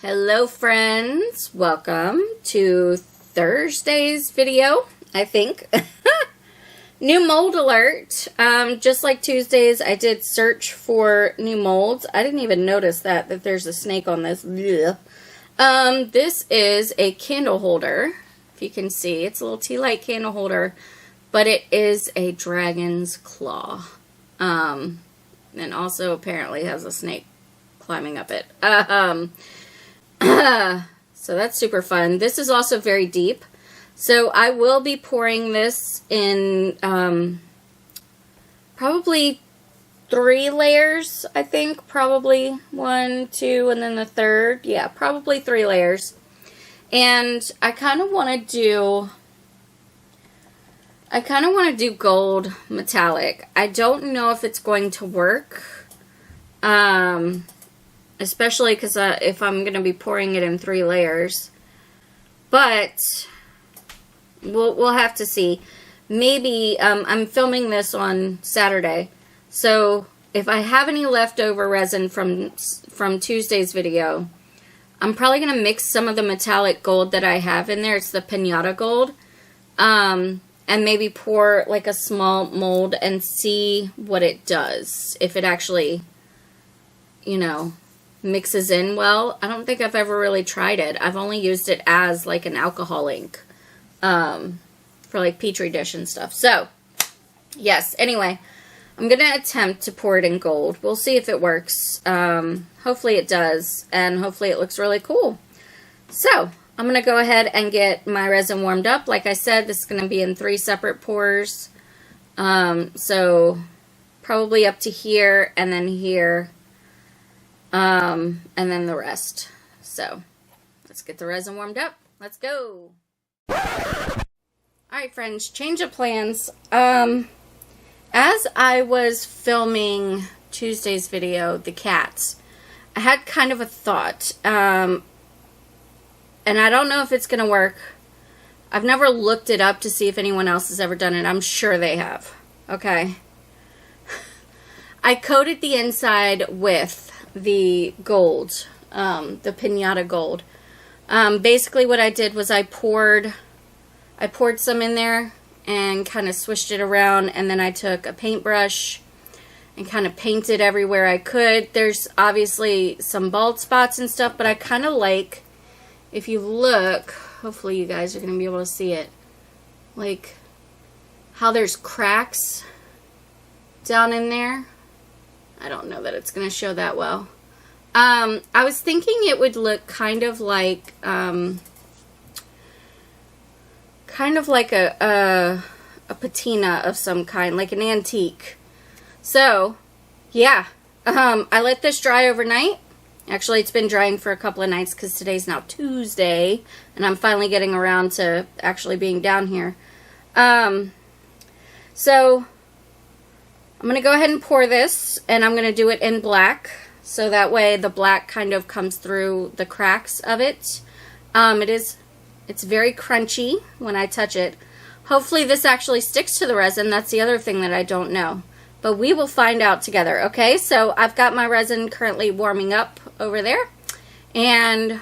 Hello friends, welcome to Thursday's video, I think. New mold alert. Just like Tuesdays, I did search for new molds. I didn't even notice that there's a snake on this. Blech. This is a candle holder. If you can see, it's a little tea light candle holder, but it is a dragon's claw. And also apparently has a snake climbing up it. So that's super fun. This is also very deep. So I will be pouring this in probably 3 layers, I think. Probably 1, 2, and then the third. Yeah, probably 3 layers. And I kind of want to do gold metallic. I don't know if it's going to work. Especially because if I'm going to be pouring it in 3 layers. But we'll have to see. Maybe I'm filming this on Saturday. So if I have any leftover resin from Tuesday's video, I'm probably going to mix some of the metallic gold that I have in there. It's the pinata gold. And maybe pour like a small mold and see what it does. If it actually, you know, mixes in well. I don't think I've ever really tried it. I've only used it as like an alcohol ink for like Petri dish and stuff. So, yes. Anyway, I'm going to attempt to pour it in gold. We'll see if it works. Hopefully it does, and hopefully it looks really cool. So, I'm going to go ahead and get my resin warmed up. Like I said, this is going to be in 3 separate pours. So, probably up to here and then here. And then the rest. So, let's get the resin warmed up. Let's go. Alright friends, change of plans. As I was filming Tuesday's video, the cats, I had kind of a thought. And I don't know if it's going to work. I've never looked it up to see if anyone else has ever done it. I'm sure they have. Okay. I coated the inside with the gold, the pinata gold. Basically what I did was I poured some in there and kind of swished it around, and then I took a paintbrush and kind of painted everywhere I could. There's obviously some bald spots and stuff, but I kind of like, if you look, hopefully you guys are going to be able to see it, like how there's cracks down in there. I don't know that it's going to show that well. I was thinking it would look kind of like a patina of some kind, like an antique. So, yeah, I let this dry overnight. Actually, it's been drying for a couple of nights because today's now Tuesday, and I'm finally getting around to actually being down here. So, I'm going to go ahead and pour this, and I'm going to do it in black, so that way the black kind of comes through the cracks of it. It's very crunchy when I touch it. Hopefully this actually sticks to the resin. That's the other thing that I don't know. But we will find out together, okay? So I've got my resin currently warming up over there, and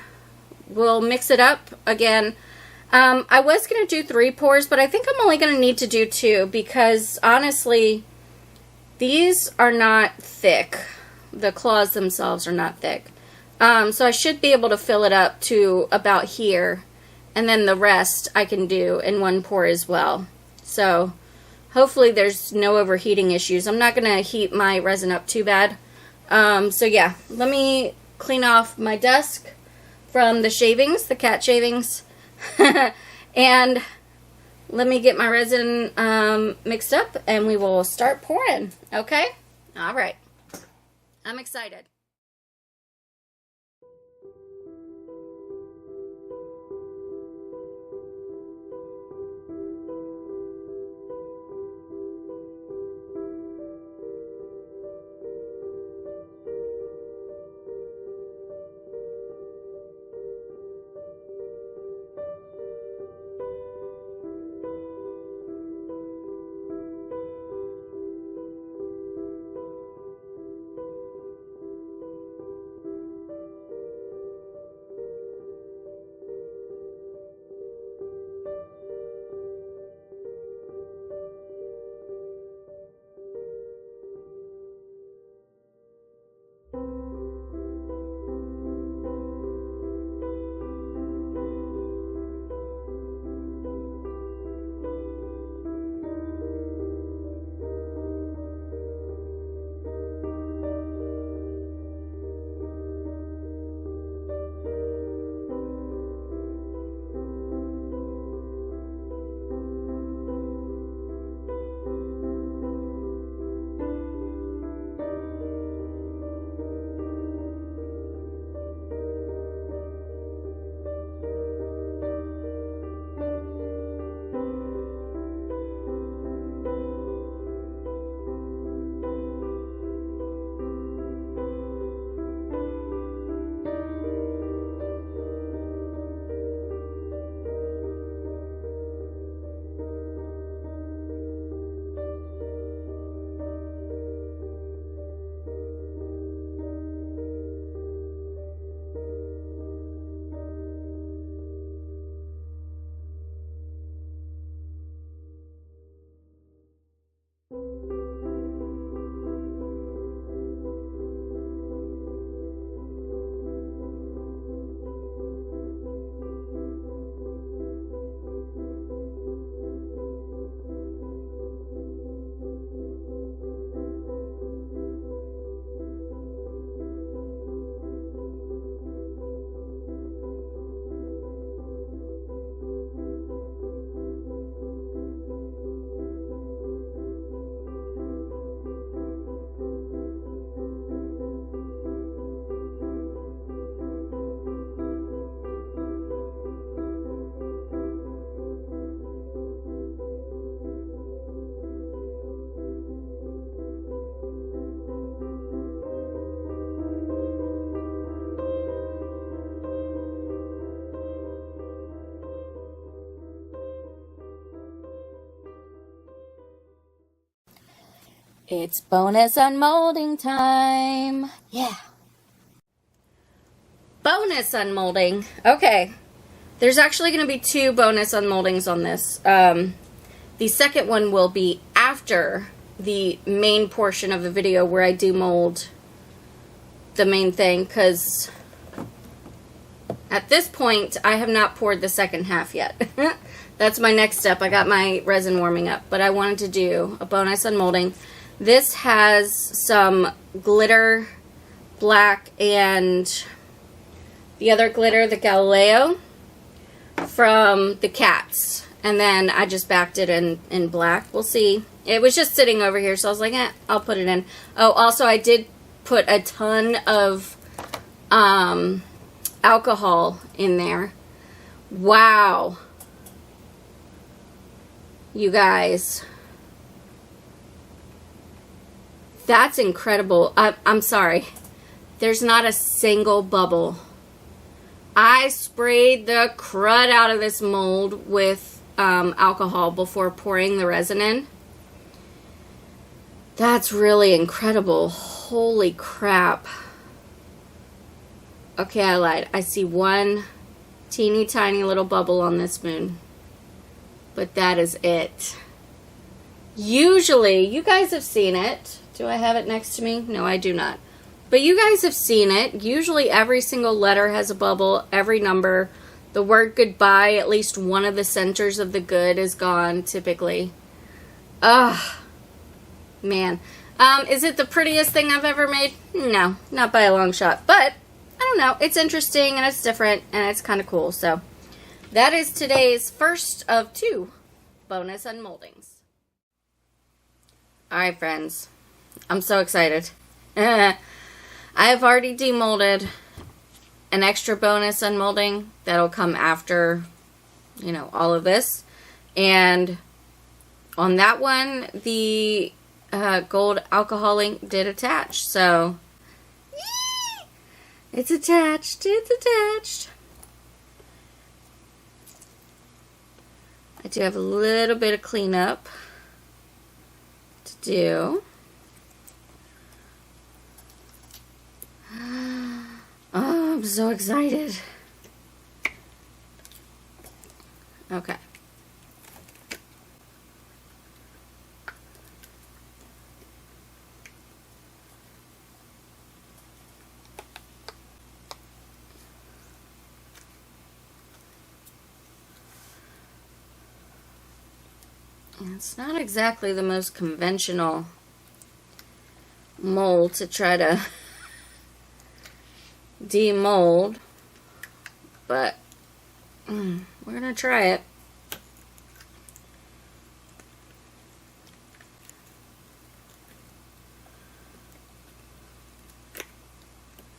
we'll mix it up again. I was going to do 3 pours, but I think I'm only going to need to do 2 because honestly, these are not thick. The claws themselves are not thick. So I should be able to fill it up to about here. And then the rest I can do in 1 pour as well. So hopefully there's no overheating issues. I'm not going to heat my resin up too bad. So yeah, let me clean off my desk from the shavings, the cat shavings. And let me get my resin mixed up, and we will start pouring, okay? All right. I'm excited. It's bonus unmolding time. Yeah. Bonus unmolding. Okay. There's actually going to be 2 bonus unmoldings on this. The second one will be after the main portion of the video where I demold the main thing, because at this point I have not poured the second half yet. That's my next step. I got my resin warming up, but I wanted to do a bonus unmolding. This has some glitter black and the other glitter, the Galileo, from the cats. And then I just backed it in black. We'll see. It was just sitting over here, so I was like, I'll put it in. Oh, also I did put a ton of alcohol in there. Wow. You guys. That's incredible. I'm sorry. There's not a single bubble. I sprayed the crud out of this mold with alcohol before pouring the resin in. That's really incredible. Holy crap. Okay, I lied. I see one teeny tiny little bubble on this spoon. But that is it. Usually, you guys have seen it. Do I have it next to me? No, I do not. But you guys have seen it. Usually every single letter has a bubble, every number. The word goodbye, at least one of the centers of the good is gone, typically. Ugh. Man. Is it the prettiest thing I've ever made? No, not by a long shot. But, I don't know. It's interesting and it's different and it's kind of cool. So, that is today's first of 2 bonus unmoldings. Alright, friends. I'm so excited. I have already demolded an extra bonus unmolding that'll come after, you know, all of this. And on that one, the gold alcohol ink did attach. So, yee! It's attached. It's attached. I do have a little bit of cleanup to do. Oh, I'm so excited. Okay. And it's not exactly the most conventional mold to try to demold, but we're gonna try it.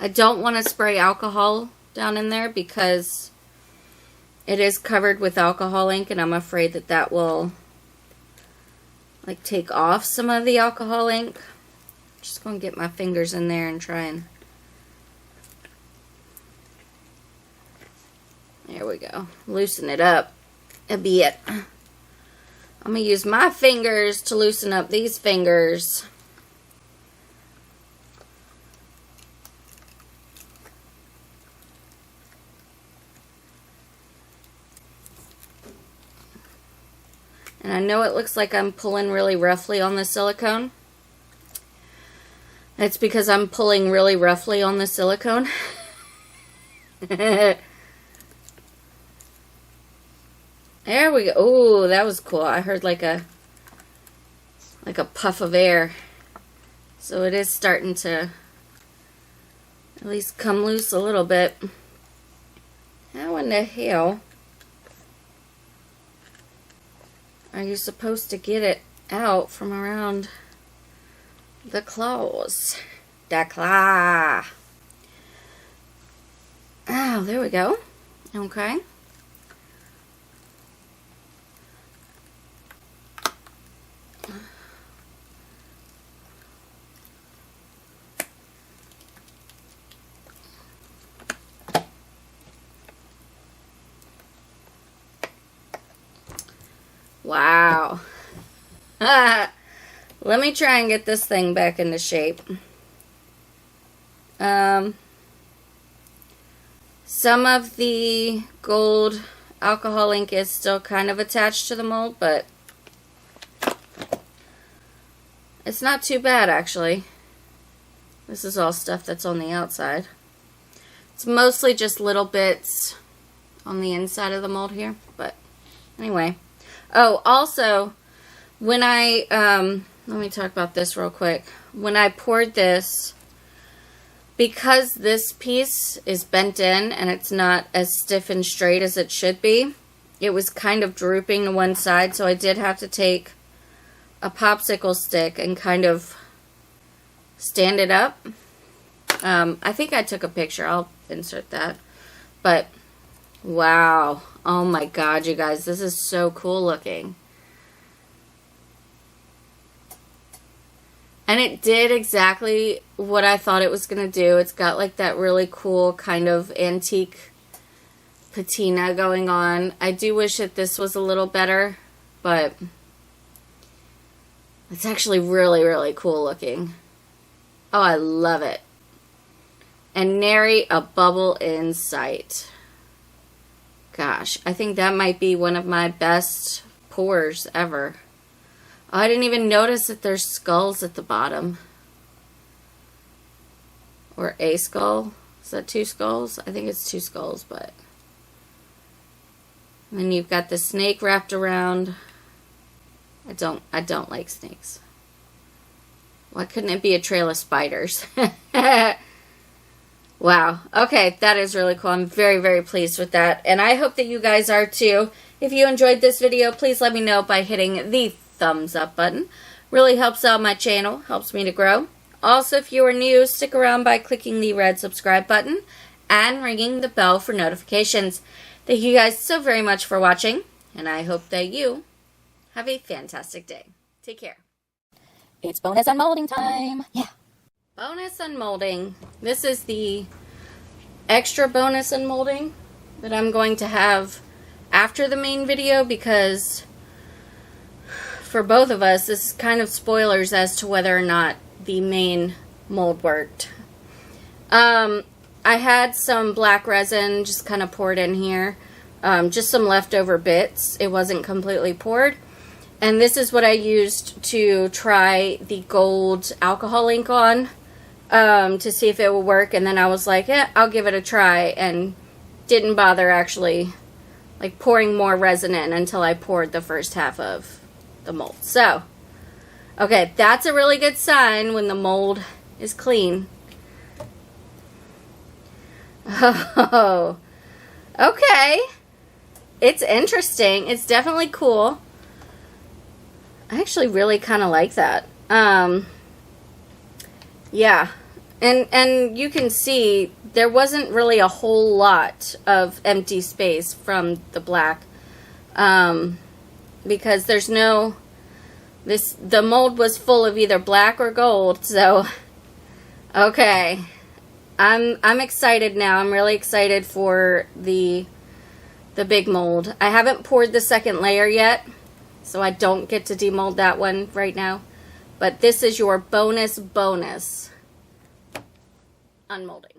I don't want to spray alcohol down in there because it is covered with alcohol ink, and I'm afraid that that will like take off some of the alcohol ink. Just gonna get my fingers in there and try and there we go. Loosen it up a bit. I'm going to use my fingers to loosen up these fingers. And I know it looks like I'm pulling really roughly on the silicone. That's because I'm pulling really roughly on the silicone. There we go. Oh, that was cool. I heard like a puff of air. So it is starting to at least come loose a little bit. How in the hell are you supposed to get it out from around the claws? Da claw. Oh, there we go. Okay. Wow. Let me try and get this thing back into shape. Some of the gold alcohol ink is still kind of attached to the mold, but it's not too bad, actually. This is all stuff that's on the outside. It's mostly just little bits on the inside of the mold here, but anyway. Oh, also, when I, let me talk about this real quick. When I poured this, because this piece is bent in and it's not as stiff and straight as it should be, it was kind of drooping to one side, so I did have to take a popsicle stick and kind of stand it up. I think I took a picture. I'll insert that. But, wow. Oh my god, you guys. This is so cool looking. And it did exactly what I thought it was going to do. It's got like that really cool kind of antique patina going on. I do wish that this was a little better, but it's actually really, really cool looking. Oh, I love it. And nary a bubble in sight. Gosh, I think that might be one of my best pours ever. Oh, I didn't even notice that there's skulls at the bottom. Or a skull. Is that 2 skulls? I think it's 2 skulls, but... And then you've got the snake wrapped around. I don't like snakes. Why couldn't it be a trail of spiders? Wow. Okay, that is really cool. I'm very, very pleased with that. And I hope that you guys are too. If you enjoyed this video, please let me know by hitting the thumbs up button. Really helps out my channel, helps me to grow. Also, if you are new, stick around by clicking the red subscribe button and ringing the bell for notifications. Thank you guys so very much for watching, and I hope that you have a fantastic day. Take care. It's bonus unmolding time. Yeah. Bonus unmolding. This is the extra bonus unmolding that I'm going to have after the main video, because for both of us, this is kind of spoilers as to whether or not the main mold worked. I had some black resin just kind of poured in here. Just some leftover bits. It wasn't completely poured. And this is what I used to try the gold alcohol ink on, to see if it will work. And then I was like, yeah, I'll give it a try, and didn't bother actually like pouring more resin in until I poured the first half of the mold. So, okay, that's a really good sign when the mold is clean. Oh, okay. It's interesting. It's definitely cool. I actually really kind of like that. Yeah. And you can see there wasn't really a whole lot of empty space from the black. Because there's no... The mold was full of either black or gold, so... Okay. I'm excited now. I'm really excited for the big mold. I haven't poured the second layer yet, so I don't get to demold that one right now. But this is your bonus unmolding.